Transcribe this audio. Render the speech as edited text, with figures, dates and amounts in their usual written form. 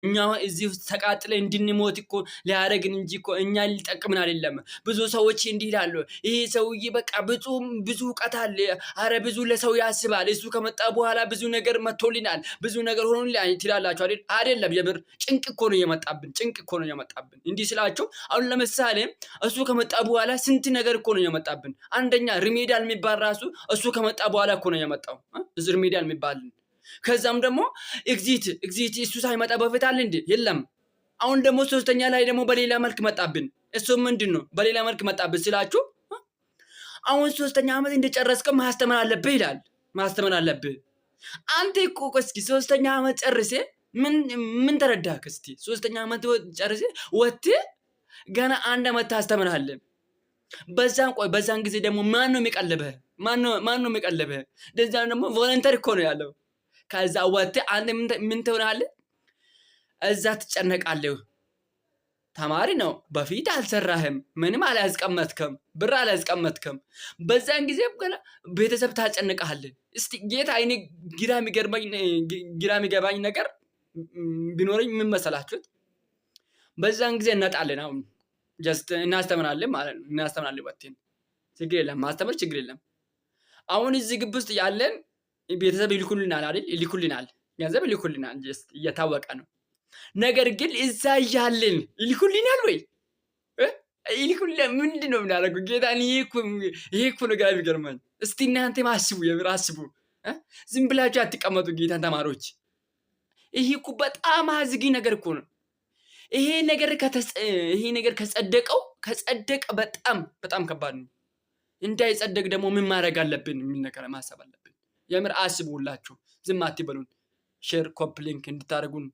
እኛ እዚህ ውስጥ ተቃጥለን እንድንሞት እኮ ሊያደርግን እንጂ እኮ እኛ ሊጠቅምን አይደለም። ብዙ ሰዎች እንዲህ ይላሉ፣ ይሄ ሰውዬ በቃ ብዙ እውቀት አለ፣ አረ ብዙ ለሰው ያስባል፣ እሱ ከመጣ በኋላ ብዙ ነገር መጥቶልናል፣ ብዙ ነገር ሆኖልናል ትላላችሁ አይደል? አይደለም። የምር ጭንቅ እኮ ነው የመጣብን፣ ጭንቅ እኮ ነው የመጣብን። እንዲህ ስላችሁ አሁን ለምሳሌ እሱ ከመጣ በኋላ ስንት ነገር እኮ ነው የመጣብን። አንደኛ ሪሜዲያል የሚባል ራሱ እሱ ከመጣ በኋላ እኮ ነው የመጣው። ሪሜዲያል የሚባል ከዛም ደግሞ ኤግዚት እሱ ሳይመጣ በፊት አለ እንዴ? የለም። አሁን ደግሞ ሶስተኛ ላይ ደግሞ በሌላ መልክ መጣብን። እሱ ምንድነው በሌላ መልክ መጣብን ስላችሁ አሁን ሶስተኛ ዓመት እንደጨረስከው ማስተማር አለብህ ይላል። ማስተማር አለብህ አንተ እኮ እስኪ ሶስተኛ ዓመት ጨርሴ ምን ተረዳህ? እስኪ ሶስተኛ ዓመት ጨርሴ ወጥተህ ገና አንድ ዓመት ታስተምራለህ። በዛን ጊዜ ደግሞ ማን ነው የሚቀልብህ? ማን ነው የሚቀልብህ? እንደዛ ደግሞ ቮለንተሪ እኮ ነው ያለው። ከዛ ወጥተህ አንተ ምን ትሆናለህ? እዛ ትጨነቃለህ። ተማሪ ነው፣ በፊት አልሰራህም፣ ምንም አላስቀመጥክም፣ ብር አላስቀመጥክም። በዛን ጊዜ ቤተሰብ ታጨንቃለህ። እስቲ ጌታ እኔ ግራ የሚገባኝ ነገር ቢኖረኝ ምን መሰላችሁት? በዛን ጊዜ እንወጣለን። አሁን ጀስት እናስተምራለን ማለት ነው። እናስተምራለን ወጥተን ችግር የለም፣ ማስተምር ችግር የለም። አሁን እዚህ ግቢ ውስጥ ያለን ቤተሰብ ይልኩልናል አይደል? ይልኩልናል፣ ገንዘብ ይልኩልናል፣ ጀስት እየታወቀ ነው። ነገር ግን እዛ እያለን ይልኩልናል ወይ? ይልኩልናል። ምንድን ነው የምናደርገው? ጌታን ይሄ እኮ ነው ግራ የሚገርመኝ። እስቲ እናንተም አስቡ፣ የምር አስቡ። ዝም ብላችሁ አትቀመጡ ጌታን ተማሪዎች። ይሄ እኮ በጣም አዝጊ ነገር እኮ ነው። ይሄ ነገር ከጸደቀ በጣም ከባድ ነው። እንዳይጸደቅ ደግሞ ምን ማድረግ አለብን? የሚል ነገር ማሰብ አለብን። የምር አስቡላችሁ፣ ዝም አትበሉን። ሼር ኮፕ ሊንክ እንድታደርጉን